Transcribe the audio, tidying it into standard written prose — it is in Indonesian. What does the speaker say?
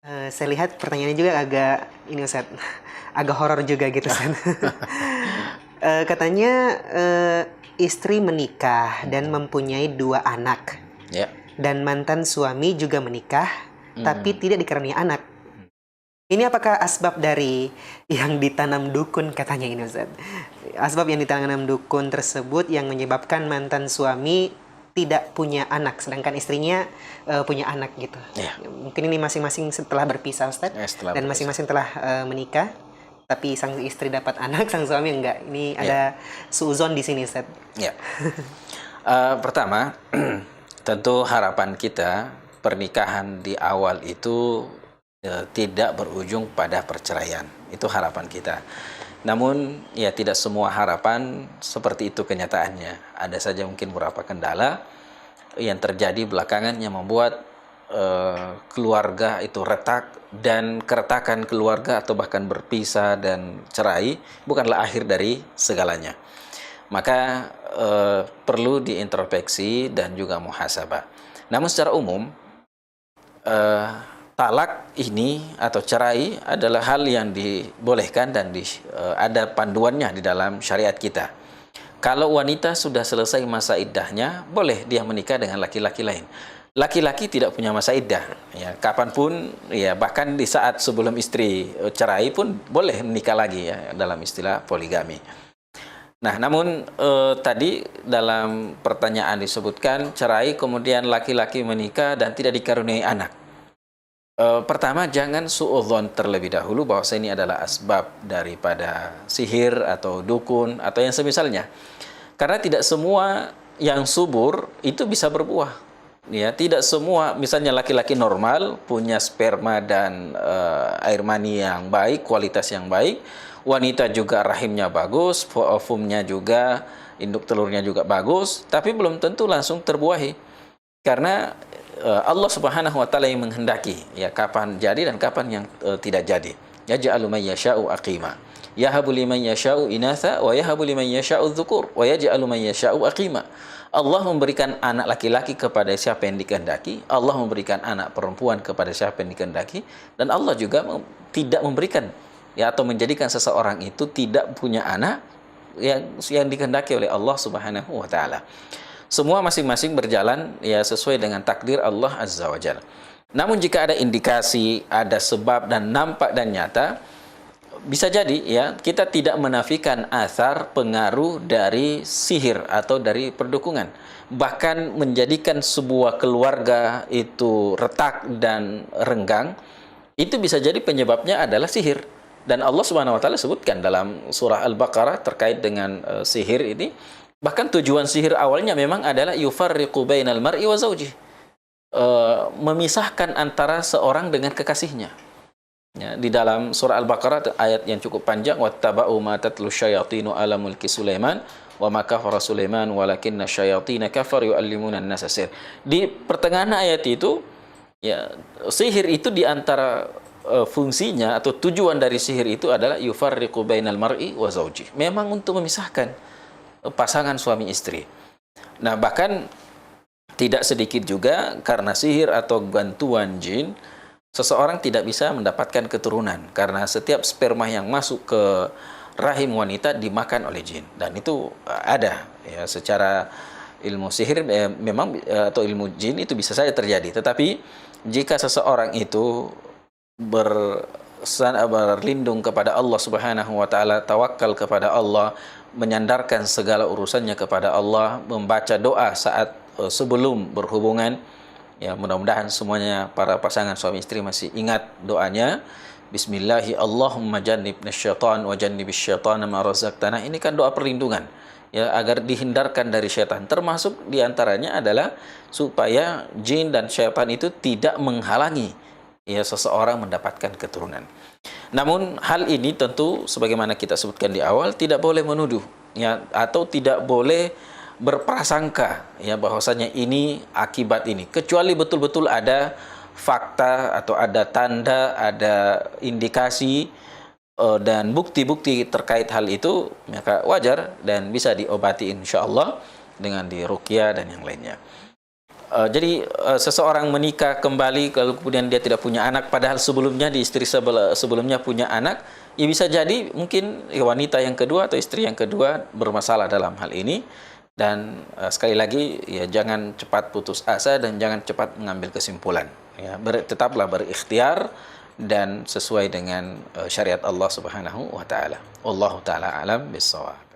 Saya lihat pertanyaannya juga agak ini Ustaz, agak horor juga gitu Ustaz. Katanya istri menikah dan mempunyai 2 anak. Ya. Dan mantan suami juga menikah tapi tidak dikaruniai anak. Ini apakah asbab dari yang ditanam dukun katanya ini Ustaz? Asbab yang ditanam dukun tersebut yang menyebabkan mantan suami tidak punya anak, sedangkan istrinya punya anak gitu. Ya. Mungkin ini masing-masing setelah berpisah Ustaz, dan masing-masing telah menikah, tapi sang istri dapat anak, sang suami enggak. Ini ada suuzon di sini Ustaz. Ya. Pertama, tentu harapan kita pernikahan di awal itu tidak berujung pada perceraian. Itu harapan kita. Namun ya tidak semua harapan seperti itu kenyataannya. Ada saja mungkin beberapa kendala yang terjadi belakangan yang membuat keluarga itu retak, dan keretakan keluarga atau bahkan berpisah dan cerai bukanlah akhir dari segalanya. Maka perlu diintrospeksi dan juga muhasabah. Namun secara umum talak ini atau cerai adalah hal yang dibolehkan dan ada panduannya di dalam syariat kita. Kalau wanita sudah selesai masa iddahnya, boleh dia menikah dengan laki-laki lain. Laki-laki tidak punya masa iddah, ya, kapanpun, ya, bahkan di saat sebelum istri cerai pun boleh menikah lagi, ya, dalam istilah poligami. Nah, namun tadi dalam pertanyaan disebutkan cerai kemudian laki-laki menikah dan tidak dikaruniai anak. Pertama, jangan suudzon terlebih dahulu bahwa ini adalah asbab daripada sihir atau dukun atau yang semisalnya. Karena tidak semua yang subur itu bisa berbuah. Ya, tidak semua, misalnya laki-laki normal punya sperma dan air mani yang baik, kualitas yang baik. Wanita juga rahimnya bagus, ovumnya juga, induk telurnya juga bagus, tapi belum tentu langsung terbuahi. Karena Allah Subhanahu wa taala yang menghendaki, ya, kapan jadi dan kapan yang tidak jadi. Yaj'alu man yasha'u aqima. Yahabu liman yasha'u inatha wa yahabu liman yasha'u dzukur wa yaj'alu man yasha'u aqima. Allah memberikan anak laki-laki kepada siapa yang dikehendaki, Allah memberikan anak perempuan kepada siapa yang dikehendaki, dan Allah juga tidak memberikan, ya, atau menjadikan seseorang itu tidak punya anak yang dikehendaki oleh Allah Subhanahu wa taala. Semua masing-masing berjalan, ya, sesuai dengan takdir Allah Azza wa Jalla. Namun jika ada indikasi, ada sebab dan nampak dan nyata, bisa jadi, ya, kita tidak menafikan athar pengaruh dari sihir atau dari perdukungan. Bahkan menjadikan sebuah keluarga itu retak dan renggang, itu bisa jadi penyebabnya adalah sihir. Dan Allah Subhanahu wa taala sebutkan dalam surah Al-Baqarah terkait dengan sihir ini. Bahkan tujuan sihir awalnya memang adalah yufarriqu bainal mar'i wa zawjih. Memisahkan antara seorang dengan kekasihnya. Ya, di dalam surah Al-Baqarah ayat yang cukup panjang, wattaba'u ma tatlu syayatinu ala mulki Sulaiman wa ma kafara Sulaiman walakinna syayatina kafaru yu'allimuna an-nasa sihir. Di pertengahan ayat itu, ya, sihir itu di antara fungsinya atau tujuan dari sihir itu adalah yufarriqu bainal mar'i wa zawjih. Memang untuk memisahkan pasangan suami istri. Nah, bahkan tidak sedikit juga karena sihir atau bantuan jin, seseorang tidak bisa mendapatkan keturunan karena setiap sperma yang masuk ke rahim wanita dimakan oleh jin. Dan itu ada, ya, secara ilmu sihir memang atau ilmu jin itu bisa saja terjadi. Tetapi jika seseorang itu berlindung kepada Allah Subhanahu wa taala, tawakal kepada Allah, menyandarkan segala urusannya kepada Allah, membaca doa saat sebelum berhubungan, ya, mudah-mudahan semuanya para pasangan suami istri masih ingat doanya. Bismillahi Allahumma jannibna syaitan wa jannibish syaitana ma razaqtana. Ini kan doa perlindungan, ya, agar dihindarkan dari syaitan. Termasuk diantaranya adalah supaya jin dan syaitan itu tidak menghalangi, ya, seseorang mendapatkan keturunan. Namun hal ini tentu sebagaimana kita sebutkan di awal tidak boleh menuduh, ya, atau tidak boleh berprasangka, ya, bahwasanya ini akibat ini, kecuali betul-betul ada fakta atau ada tanda, ada indikasi dan bukti-bukti terkait hal itu, maka wajar dan bisa diobati insya Allah dengan diruqyah dan yang lainnya. Jadi seseorang menikah kembali kalau kemudian dia tidak punya anak, padahal sebelumnya di istri sebelumnya punya anak, ya bisa jadi mungkin wanita yang kedua atau istri yang kedua bermasalah dalam hal ini. Dan sekali lagi ya jangan cepat putus asa dan jangan cepat mengambil kesimpulan. Ya, tetaplah berikhtiar dan sesuai dengan syariat Allah Subhanahu wa taala. Wallahu taala alam bissawab.